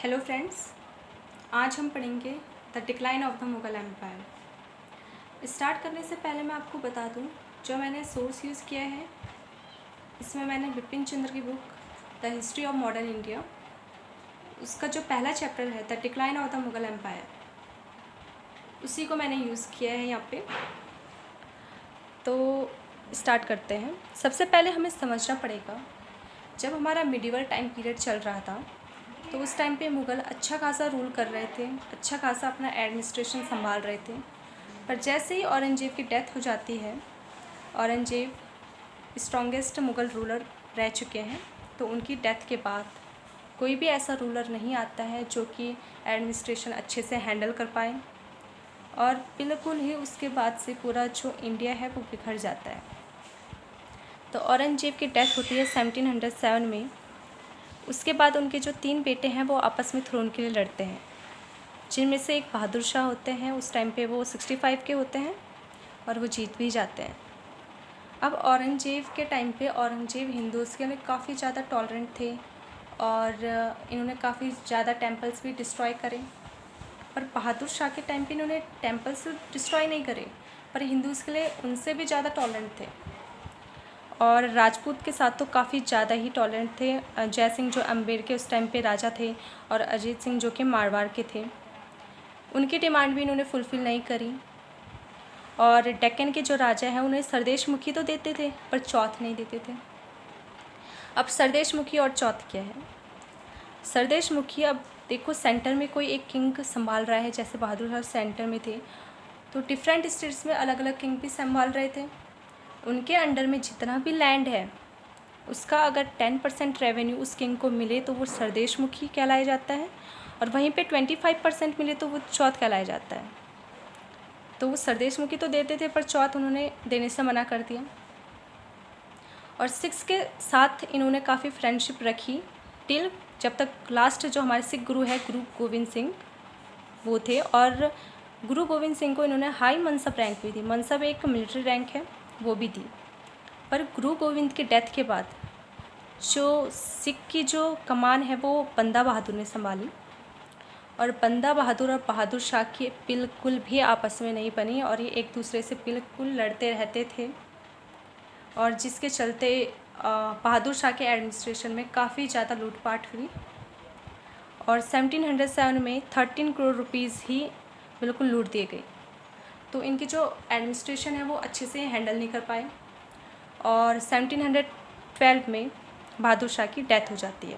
Hello friends, आज हम पढ़ेंगे the decline of the Mughal empire. Start करने से पहले मैं आपको बता दूं, जो मैंने सोर्स यूज़ किया है इसमें मैंने बिपिन चंद्र की book the history of modern India, उसका जो पहला चैप्टर है the decline of the Mughal empire, उसी को मैंने यूज़ किया है यहाँ पे। तो स्टार्ट करते हैं। सबसे पहले हमें समझना पड़ेगा, जब हमारा मिडिवल टाइम पीरियड चल रहा था तो उस टाइम पे मुग़ल अच्छा खासा रूल कर रहे थे, अच्छा खासा अपना एडमिनिस्ट्रेशन संभाल रहे थे। पर जैसे ही औरंगज़ेब की डेथ हो जाती है, औरंगज़ेब स्ट्रॉन्गेस्ट मुग़ल रूलर रह चुके हैं, तो उनकी डेथ के बाद कोई भी ऐसा रूलर नहीं आता है जो कि एडमिनिस्ट्रेशन अच्छे से हैंडल कर पाए, और बिल्कुल ही उसके बाद से पूरा जो इंडिया है वो बिखर जाता है। तो औरंगज़ेब की डेथ होती है 1707 में। उसके बाद उनके जो 3 बेटे हैं वो आपस में थ्रोन के लिए लड़ते हैं, जिनमें से एक बहादुर शाह होते हैं। उस टाइम पे वो 65 के होते हैं और वो जीत भी जाते हैं। अब औरंगज़ेब के टाइम पे औरंगज़ेब हिंदूज़ के लिए काफ़ी ज़्यादा टॉलरेंट थे और इन्होंने काफ़ी ज़्यादा टेम्पल्स भी डिस्ट्रॉय करे। पर बहादुर शाह के टाइम पे इन्होंने टेम्पल्स डिस्ट्रॉय नहीं करे, पर हिंदूज़ के लिए उनसे भी ज़्यादा टॉलरेंट थे। और राजपूत के साथ तो काफ़ी ज़्यादा ही टॉलरेंट थे। जय सिंह जो अम्बेर के उस टाइम पे राजा थे, और अजीत सिंह जो कि मारवाड़ के थे, उनकी डिमांड भी इन्होंने फुलफ़िल नहीं करी। और डेक्कन के जो राजा हैं उन्हें सरदेश मुखी तो देते थे, पर चौथ नहीं देते थे। अब सरदेश मुखी और चौथ क्या है? सरदेश मुखी, अब देखो सेंटर में कोई एक किंग संभाल रहा है, जैसे बहादुर शाह सेंटर में थे, तो डिफरेंट स्टेट्स में अलग अलग किंग भी संभाल रहे थे। उनके अंडर में जितना भी लैंड है उसका अगर 10% रेवेन्यू उस किंग को मिले तो वो सरदेश मुखी कहलाया जाता है, और वहीं पे 25% मिले तो वो चौथ कहलाया जाता है। तो वो सरदेश मुखी तो देते थे, पर चौथ उन्होंने देने से मना कर दिया। और सिक्स के साथ इन्होंने काफ़ी फ्रेंडशिप रखी टिल जब तक लास्ट जो हमारे सिख गुरु है गुरु गोविंद सिंह वो थे, और गुरु गोविंद सिंह को इन्होंने हाई मनसब रैंक भी दी। मनसब एक मिलिट्री रैंक है, वो भी दी। पर गुरु गोविंद की डेथ के बाद जो सिख की जो कमान है वो बंदा बहादुर ने संभाली, और बंदा बहादुर और बहादुर शाह की बिल्कुल भी आपस में नहीं बनी, और ये एक दूसरे से बिल्कुल लड़ते रहते थे, और जिसके चलते बहादुर शाह के एडमिनिस्ट्रेशन में काफ़ी ज़्यादा लूटपाट हुई, और 1707 में 13 करोड़ रुपीज़ ही बिल्कुल लूट दिए गए। तो इनकी जो एडमिनिस्ट्रेशन है वो अच्छे से हैंडल नहीं कर पाए, और 1712 में बहादुर शाह की डेथ हो जाती है।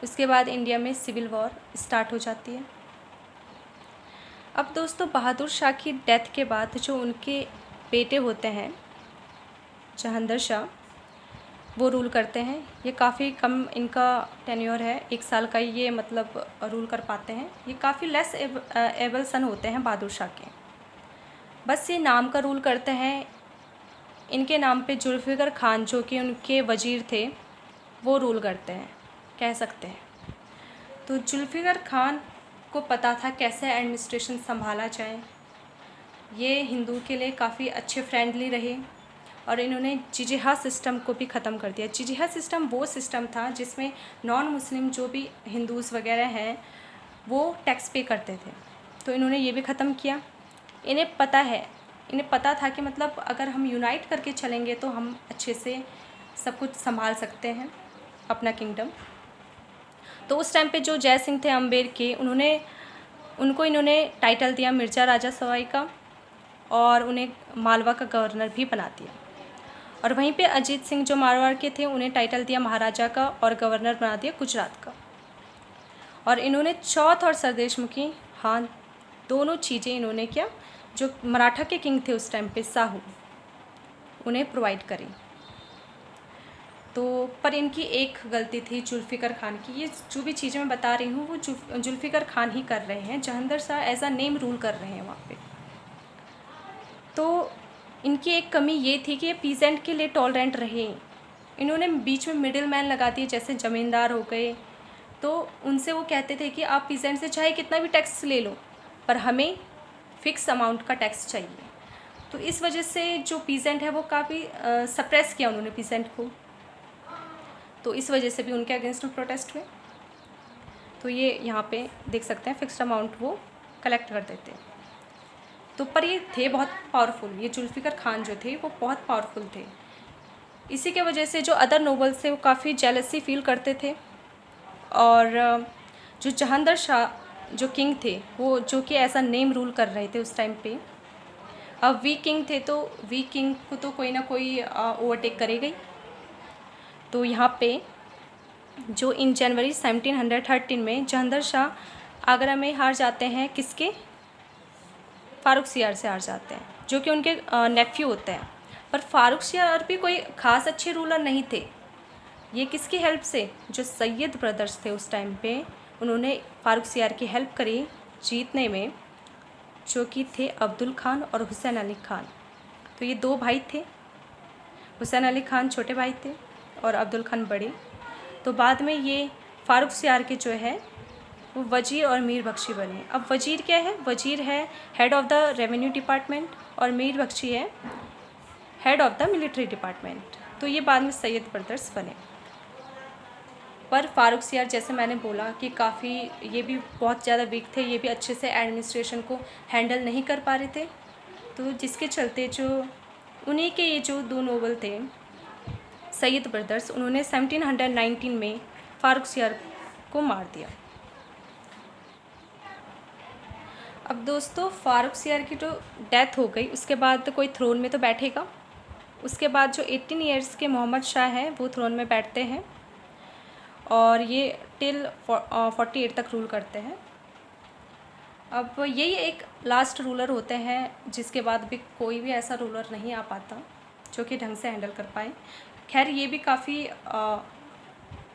उसके बाद इंडिया में सिविल वॉर स्टार्ट हो जाती है। अब दोस्तों, बहादुर शाह की डेथ के बाद जो उनके बेटे होते हैं जहांगीर शाह, वो रूल करते हैं। ये काफ़ी कम इनका टेन्योर है, 1 साल का ये मतलब रूल कर पाते हैं। ये काफ़ी लेस एबल सन होते हैं बहादुर शाह के, बस ये नाम का रूल करते हैं। इनके नाम पे जुल्फ़िकार खान जो कि उनके वज़ीर थे वो रूल करते हैं, कह सकते हैं। तो जुल्फ़िकार खान को पता था कैसे एडमिनिस्ट्रेशन संभाला जाए। ये हिंदू के लिए काफ़ी अच्छे फ्रेंडली रहे, और इन्होंने जिजिया सिस्टम को भी ख़त्म कर दिया। जिजिया सिस्टम वो सिस्टम था जिसमें नॉन मुस्लिम जो भी हिंदूज़ वगैरह हैं वो टैक्स पे करते थे, तो इन्होंने ये भी ख़त्म किया। इन्हें पता था कि मतलब अगर हम यूनाइट करके चलेंगे तो हम अच्छे से सब कुछ संभाल सकते हैं अपना किंगडम। तो उस टाइम पे जो जय सिंह थे अम्बेर के, उनको इन्होंने टाइटल दिया मिर्ज़ा राजा सवाई का, और उन्हें मालवा का गवर्नर भी बना दिया। और वहीं पे अजीत सिंह जो मारवाड़ के थे, उन्हें टाइटल दिया महाराजा का, और गवर्नर बना दिया गुजरात का। और इन्होंने चौथ और सरदेश मुखी, हाँ, दोनों चीज़ें इन्होंने क्या, जो मराठा के किंग थे उस टाइम पे साहू, उन्हें प्रोवाइड करी। तो पर इनकी एक गलती थी जुल्फ़िकार खान की। ये जो भी चीज़ें मैं बता रही हूँ वो जुल्फ़िकार खान ही कर रहे हैं। Jahangir Shah as a name rule कर रहे हैं वहाँ पे। तो इनकी एक कमी ये थी कि ये पीजेंट के लिए टॉलरेंट रहे। इन्होंने बीच में मिडिल मैन लगा दिए, जैसे ज़मींदार हो गए, तो उनसे वो कहते थे कि आप पीजेंट से चाहे कितना भी टैक्स ले लो, पर हमें फ़िक्स अमाउंट का टैक्स चाहिए। तो इस वजह से जो पीजेंट है वो काफ़ी सप्रेस किया उन्होंने पीजेंट को, तो इस वजह से भी उनके अगेंस्ट में प्रोटेस्ट हुए। तो ये यहाँ पे देख सकते हैं फिक्स्ड अमाउंट वो कलेक्ट करते थे। तो पर ये थे बहुत पावरफुल, ये जुल्फ़िकार खान जो थे वो बहुत पावरफुल थे। इसी के वजह से जो अदर नोबल्स थे वो काफ़ी जेलसी फील करते थे। और जो जहांगीर शाह जो किंग थे वो जो कि ऐसा नेम रूल कर रहे थे उस टाइम पे, अब वी किंग थे तो वी किंग को तो कोई ना कोई ओवरटेक करेगा ही। तो यहाँ पे जो इन जनवरी 1713 में जहांगीर शाह आगरा में हार जाते हैं, किसके? फ़ारुख सियार से हार जाते हैं, जो कि उनके नेफ्यू होते हैं। पर फ़ारुख सियार भी कोई ख़ास अच्छे रूलर नहीं थे। ये किसकी हेल्प से? जो सैयद ब्रदर्स थे उस टाइम पे, उन्होंने फ़ारुख सियार की हेल्प करी जीतने में, जो कि थे अब्दुल खान और हुसैन अली खान। तो ये दो भाई थे, हुसैन अली खान छोटे भाई थे और अब्दुल खान बड़े। तो बाद में ये फ़ारुख सियार के जो है वो वज़ीर और मीर बख्शी बने। अब वज़ीर क्या है? वज़ीर है head of the revenue department और मीर बख्शी है head of the military department. तो ये बाद में सैयद ब्रदर्स बने। पर फ़ारुख सियार जैसे मैंने बोला कि काफ़ी ये भी बहुत ज़्यादा वीक थे, ये भी अच्छे से एडमिनिस्ट्रेशन को हैंडल नहीं कर पा रहे थे। तो जिसके चलते जो उन्हीं के ये जो दो नोबल थे सैयद ब्रदर्स, उन्होंने 1719 में फ़ारुख सियार को मार दिया। अब दोस्तों फ़ारुख सियार की जो डेथ हो गई उसके बाद कोई थ्रोन में तो बैठेगा। उसके बाद जो 18 ईयर्स के मोहम्मद शाह हैं वो थ्रोन में बैठते हैं और ये टिल 48 तक रूल करते हैं। अब यही एक लास्ट रूलर होते हैं जिसके बाद भी कोई भी ऐसा रूलर नहीं आ पाता जो कि ढंग से हैंडल कर पाए। खैर ये भी काफ़ी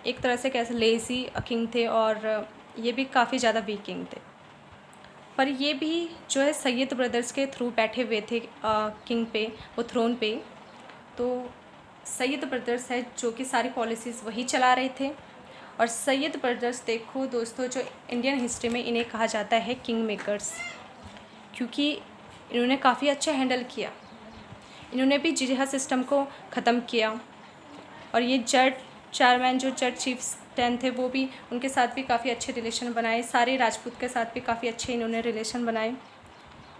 एक तरह से कैसे लेज़ी किंग थे और ये भी काफ़ी ज़्यादा वीक किंग थे। पर ये भी जो है सैयद ब्रदर्स के थ्रू बैठे हुए थे किंग पे, वो थ्रोन पे। तो सैयद ब्रदर्स है जो कि सारी पॉलिसीज़ वही चला रहे थे। और सैयद ब्रदर्स देखो दोस्तों, जो इंडियन हिस्ट्री में इन्हें कहा जाता है किंग मेकर्स, क्योंकि इन्होंने काफ़ी अच्छा हैंडल किया। इन्होंने भी जिहा सिस्टम को ख़त्म किया और ये जज चेयरमैन जो जज चीफ 10 थे वो भी उनके साथ भी काफ़ी अच्छे रिलेशन बनाए। सारे राजपूत के साथ भी काफ़ी अच्छे इन्होंने रिलेशन बनाए।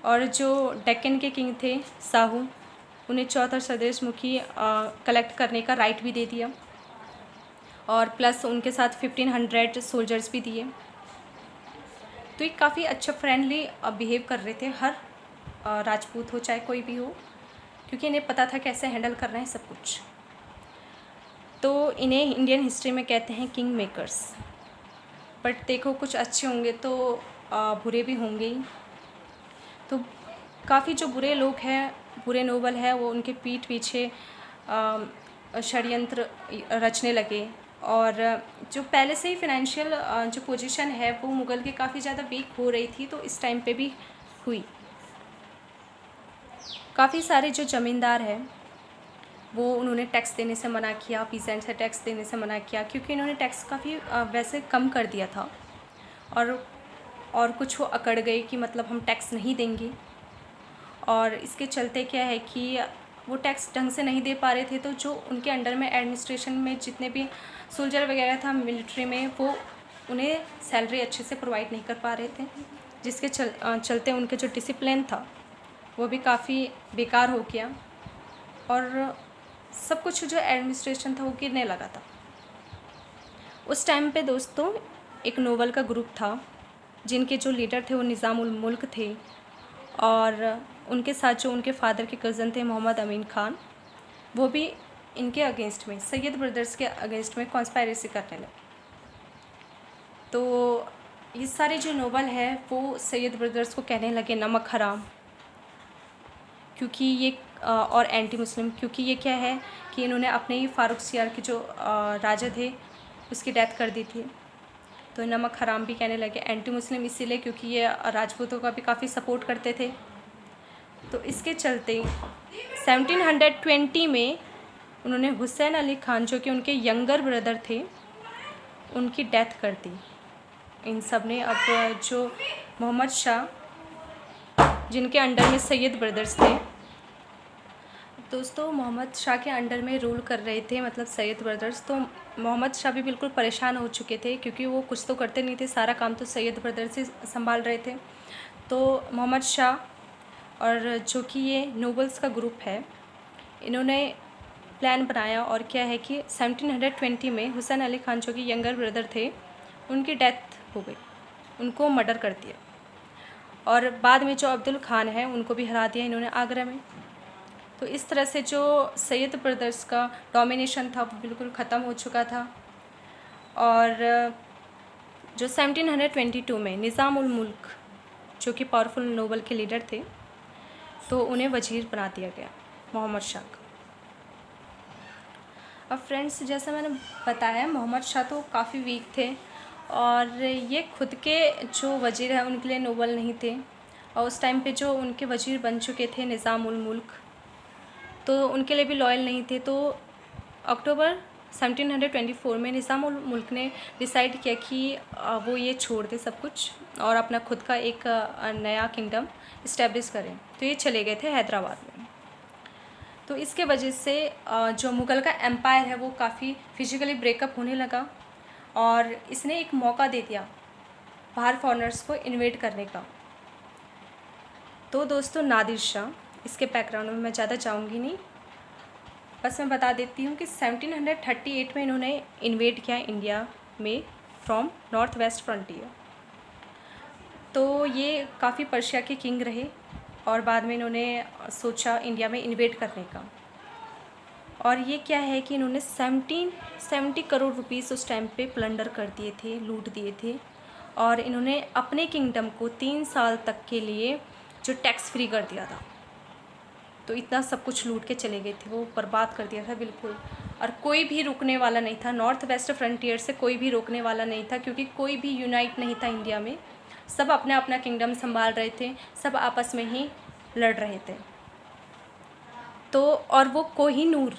और जो डेक्कन के किंग थे साहू, उन्हें चौथा स्वदेश मुखी कलेक्ट करने का राइट भी दे दिया और प्लस उनके साथ 1500 सोल्जर्स भी दिए। तो ये काफ़ी अच्छा फ्रेंडली बिहेव कर रहे थे हर राजपूत हो चाहे कोई भी हो, क्योंकि इन्हें पता था कैसे हैंडल करना है सब कुछ। तो इन्हें इंडियन हिस्ट्री में कहते हैं किंग मेकर्स। बट देखो कुछ अच्छे होंगे तो बुरे भी होंगे ही। तो काफ़ी जो बुरे लोग हैं, बुरे नोबल हैं, वो उनके पीठ पीछे षड्यंत्र रचने लगे। और जो पहले से ही फाइनेंशियल जो पोजीशन है वो मुग़ल की काफ़ी ज़्यादा वीक हो रही थी, तो इस टाइम पे भी हुई। काफ़ी सारे जो ज़मींदार हैं वो उन्होंने टैक्स देने से मना किया, पीसेंट से टैक्स देने से मना किया, क्योंकि इन्होंने टैक्स काफ़ी वैसे कम कर दिया था। और कुछ वो अकड़ गए कि मतलब हम टैक्स नहीं देंगे। और इसके चलते क्या है कि वो टैक्स ढंग से नहीं दे पा रहे थे, तो जो उनके अंडर में एडमिनिस्ट्रेशन में जितने भी सोल्जर वगैरह था मिलिट्री में, वो उन्हें सैलरी अच्छे से प्रोवाइड नहीं कर पा रहे थे, जिसके चलते उनके जो डिसिप्लिन था वो भी काफ़ी बेकार हो गया और सब कुछ जो एडमिनिस्ट्रेशन था वो गिरने लगा था। उस टाइम पे दोस्तों एक नोबल का ग्रुप था जिनके जो लीडर थे वो निज़ाम उल मुल्क थे, और उनके साथ जो उनके फादर के कज़न थे मोहम्मद अमीन खान, वो भी इनके अगेंस्ट में, सैयद ब्रदर्स के अगेंस्ट में कॉन्स्पायरेसी करने लगे। तो ये सारे जो नोबल है वो सैयद ब्रदर्स को कहने लगे नमक हराम, क्योंकि ये और एंटी मुस्लिम, क्योंकि ये क्या है कि इन्होंने अपने ही फ़ारुख सियार के जो राजा थे उसकी डेथ कर दी थी। तो नमक हराम भी कहने लगे, एंटी मुस्लिम इसीलिए क्योंकि ये राजपूतों का भी काफ़ी सपोर्ट करते थे। तो इसके चलते 1720 में उन्होंने हुसैन अली खान जो कि उनके यंगर ब्रदर थे उनकी डेथ कर दी। इन सब ने अब जो मोहम्मद शाह जिनके अंडर में सैयद ब्रदर्स थे दोस्तों मोहम्मद शाह के अंडर में रूल कर रहे थे, मतलब सैयद ब्रदर्स। तो मोहम्मद शाह भी बिल्कुल परेशान हो चुके थे, क्योंकि वो कुछ तो करते नहीं थे, सारा काम तो सैयद ब्रदर्स ही संभाल रहे थे। तो मोहम्मद शाह और जो कि ये नोबल्स का ग्रुप है, इन्होंने प्लान बनाया। और क्या है कि 1720 में हुसैन अली खान, जो कि यंगर ब्रदर थे, उनकी डेथ हो गई, उनको मर्डर कर दिया। और बाद में जो अब्दुल खान है, उनको भी हरा दिया इन्होंने आगरा में। तो इस तरह से जो सैयद ब्रदर्स का डोमिनेशन था वो बिल्कुल ख़त्म हो चुका था। और जो 1722 में निज़ाम उल मुल्क, जो कि पावरफुल नोबल के लीडर थे, तो उन्हें वजीर बना दिया गया मोहम्मद शाह का। अब फ्रेंड्स, जैसा मैंने बताया, मोहम्मद शाह तो काफ़ी वीक थे, और ये खुद के जो वजीर हैं उनके लिए नोबल नहीं थे। और उस टाइम पे जो उनके वजीर बन चुके थे निज़ाम उल मुल्क, तो उनके लिए भी लॉयल नहीं थे। तो अक्टूबर 1724 में निज़ाम उल मुल्क ने डिसाइड किया कि वो ये छोड़ दे सब कुछ और अपना खुद का एक नया किंगडम इस्टेब्लिश करें। तो ये चले गए थे हैदराबाद में। तो इसके वजह से जो मुग़ल का एम्पायर है वो काफ़ी फिजिकली ब्रेकअप होने लगा, और इसने एक मौका दे दिया बाहर फॉरेनर्स को इन्वेट करने का। तो दोस्तों, नादिर शाह, इसके बैकग्राउंड में मैं ज़्यादा जाऊंगी नहीं, बस मैं बता देती हूँ कि 1738 में इन्होंने इन्वेट किया इंडिया में फ्रॉम नॉर्थ वेस्ट फ्रंटियर। तो ये काफ़ी पर्शिया के किंग रहे, और बाद में इन्होंने सोचा इंडिया में इन्वेट करने का। और ये क्या है कि इन्होंने 70 करोड़ रुपीस उस टाइम पे प्लंडर कर दिए थे, लूट दिए थे। और इन्होंने अपने किंगडम को 3 साल तक के लिए जो टैक्स फ्री कर दिया था। तो इतना सब कुछ लूट के चले गए थे, वो बर्बाद कर दिया था बिल्कुल। और कोई भी रुकने वाला नहीं था, नॉर्थ वेस्ट फ्रंटियर से कोई भी रोकने वाला नहीं था, क्योंकि कोई भी यूनाइट नहीं था इंडिया में। सब अपना अपना किंगडम संभाल रहे थे, सब आपस में ही लड़ रहे थे। तो और वो कोहिनूर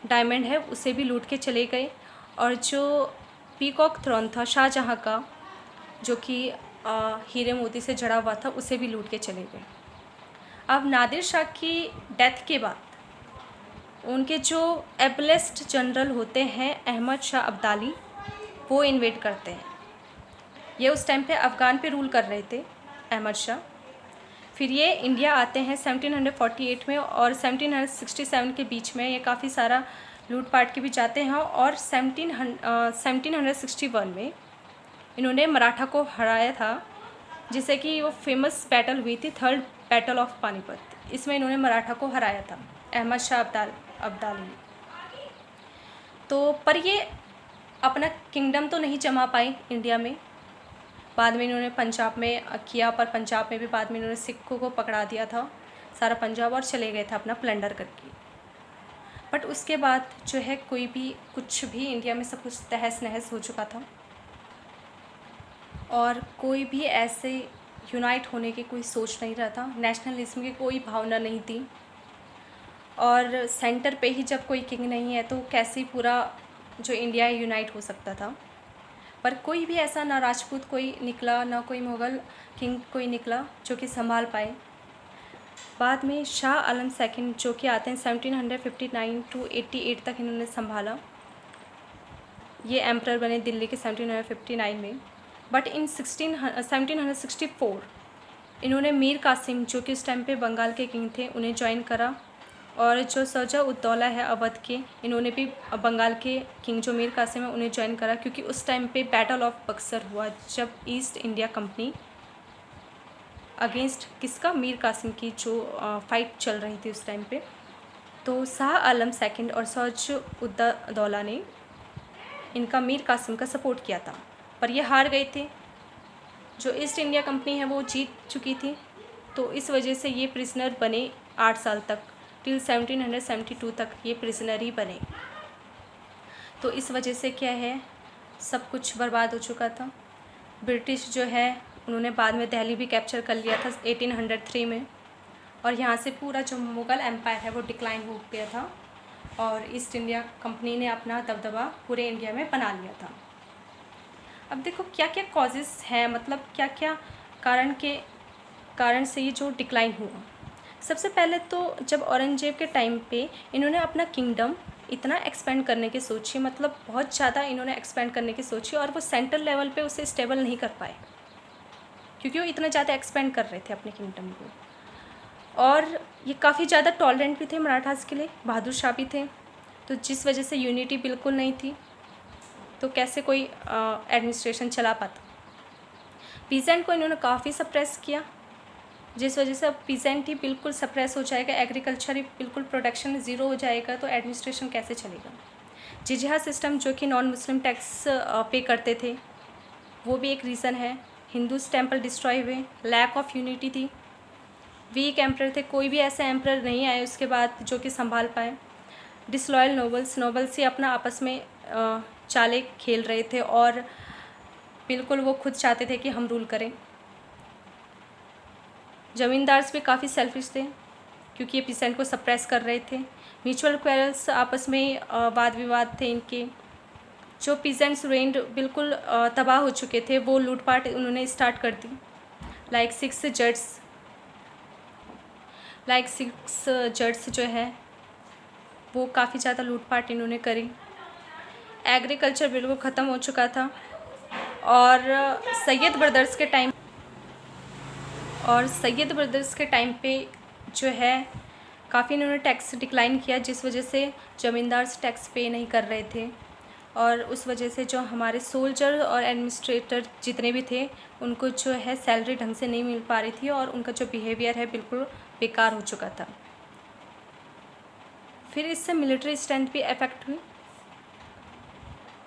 डायमंड है, उसे भी लूट के चले गए। और जो पीकॉक थ्रोन था शाहजहाँ का, जो कि हीरे मोती से जड़ा हुआ था, उसे भी लूट के चले गए। अब नादिर शाह की डेथ के बाद उनके जो एबलेस्ट जनरल होते हैं अहमद शाह अब्दाली, वो इन्वेट करते हैं। ये उस टाइम पे अफ़गान पे रूल कर रहे थे अहमद शाह। फिर ये इंडिया आते हैं 1748 में, और 1767 के बीच में ये काफ़ी सारा लूटपाट के भी जाते हैं। और 1761 में इन्होंने मराठा को हराया था, जिससे कि वो फेमस बैटल हुई थी, थर्ड बैटल ऑफ पानीपत। इसमें इन्होंने मराठा को हराया था अहमद शाह अब्दाली ने। तो पर ये अपना किंगडम तो नहीं जमा पाए इंडिया में। बाद में इन्होंने पंजाब में किया, पर पंजाब में भी बाद में इन्होंने सिखों को पकड़ा दिया था सारा पंजाब, और चले गए थे अपना प्लंडर करके। बट उसके बाद जो है कोई भी कुछ भी इंडिया में सब कुछ तहस नहस हो चुका था, और कोई भी ऐसे यूनाइट होने की कोई सोच नहीं रहा था, नेशनलिज्म की कोई भावना नहीं थी। और सेंटर पे ही जब कोई किंग नहीं है तो कैसे पूरा जो इंडिया है यूनाइट हो सकता था। पर कोई भी ऐसा ना राजपूत कोई निकला, ना कोई मुग़ल किंग कोई निकला जो कि संभाल पाए। बाद में शाह आलम सेकंड, जो कि आते हैं 1759 to 88 तक इन्होंने संभाला। ये एम्परर बने दिल्ली के 1759 में। बट इन 1764 इन्होंने मीर कासिम, जो कि उस टाइम पे बंगाल के किंग थे, उन्हें ज्वाइन करा। और जो शौजा उद्दौला है अवध के, इन्होंने भी बंगाल के किंग जो मीर कासिम है उन्हें ज्वाइन करा, क्योंकि उस टाइम पे बैटल ऑफ बक्सर हुआ, जब ईस्ट इंडिया कंपनी अगेंस्ट किसका, मीर कासिम की जो फाइट चल रही थी उस टाइम पे। तो शाह आलम सेकंड और शौजा उद्दौला ने इनका मीर कासिम का सपोर्ट किया था, पर ये हार गए थे। जो ईस्ट इंडिया कंपनी है वो जीत चुकी थी, तो इस वजह से ये प्रिजनर बने 8 साल तक, टिल 1772 तक ये प्रिजनर ही बने। तो इस वजह से क्या है, सब कुछ बर्बाद हो चुका था। ब्रिटिश जो है उन्होंने बाद में दिल्ली भी कैप्चर कर लिया था 1803 में, और यहाँ से पूरा जो मुग़ल एम्पायर है वो डिक्लाइन हो गया था, और ईस्ट इंडिया कंपनी ने अपना दबदबा पूरे इंडिया में बना लिया था। अब देखो क्या क्या कॉजेज़ हैं, मतलब क्या क्या कारण से ये जो डिक्लाइन हुआ। सबसे पहले तो जब औरंगजेब के टाइम पे इन्होंने अपना किंगडम इतना एक्सपेंड करने की सोची, मतलब बहुत ज़्यादा इन्होंने एक्सपेंड करने की सोची, और वो सेंट्रल लेवल पे उसे स्टेबल नहीं कर पाए क्योंकि वो इतना ज़्यादा एक्सपेंड कर रहे थे अपने किंगडम को। और ये काफ़ी ज़्यादा टॉलरेंट भी थे मराठास के लिए, बहादुर शाह भी थे, तो जिस वजह से यूनिटी बिल्कुल नहीं थी, तो कैसे कोई एडमिनिस्ट्रेशन चला पाता। पीजेंट को इन्होंने काफ़ी सप्रेस किया, जिस वजह से अब पीजेंट ही बिल्कुल सप्रेस हो जाएगा, एग्रीकल्चर ही बिल्कुल प्रोडक्शन ज़ीरो हो जाएगा, तो एडमिनिस्ट्रेशन कैसे चलेगा। जिजिया सिस्टम जो कि नॉन मुस्लिम टैक्स पे करते थे, वो भी एक रीज़न है। हिंदूज टेम्पल डिस्ट्रॉय हुए, लैक ऑफ यूनिटी थी, वीक एम्प्रर थे, कोई भी ऐसे एम्प्रर नहीं आए उसके बाद जो कि संभाल पाए। डिसलॉयल नोबल्स ही अपना आपस में चालें खेल रहे थे और बिल्कुल वो खुद चाहते थे कि हम रूल करें। ज़मींदार्स भी काफ़ी सेल्फिश थे क्योंकि ये पीसेंट को सप्रेस कर रहे थे। म्यूचुअल क्वेरल्स, आपस में वाद विवाद थे इनके। जो पीसेंट्स रेंड बिल्कुल तबाह हो चुके थे, वो लूटपाट उन्होंने स्टार्ट कर दी। लाइक सिक्स जट्स जो है वो काफ़ी ज़्यादा लूटपाट इन्होंने करी। एग्रीकल्चर बिल्कुल ख़त्म हो चुका था। और सैयद ब्रदर्स के टाइम पे जो है काफ़ी इन्होंने टैक्स डिक्लाइन किया, जिस वजह से ज़मींदार्स टैक्स पे नहीं कर रहे थे, और उस वजह से जो हमारे सोल्जर और एडमिनिस्ट्रेटर जितने भी थे उनको जो है सैलरी ढंग से नहीं मिल पा रही थी, और उनका जो बिहेवियर है बिल्कुल बेकार हो चुका था। फिर इससे मिलिट्री स्ट्रेंथ भी अफेक्ट हुई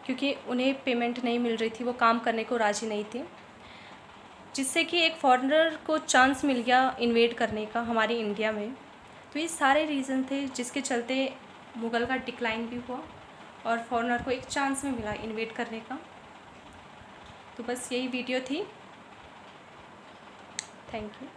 क्योंकि उन्हें पेमेंट नहीं मिल रही थी, वो काम करने को राज़ी नहीं थे, जिससे कि एक फॉरेनर को चांस मिल गया इन्वेड करने का हमारे इंडिया में। तो ये सारे रीज़न थे जिसके चलते मुग़ल का डिक्लाइन भी हुआ और फॉरेनर को एक चांस में मिला इन्वेड करने का। तो बस यही वीडियो थी। Thank you.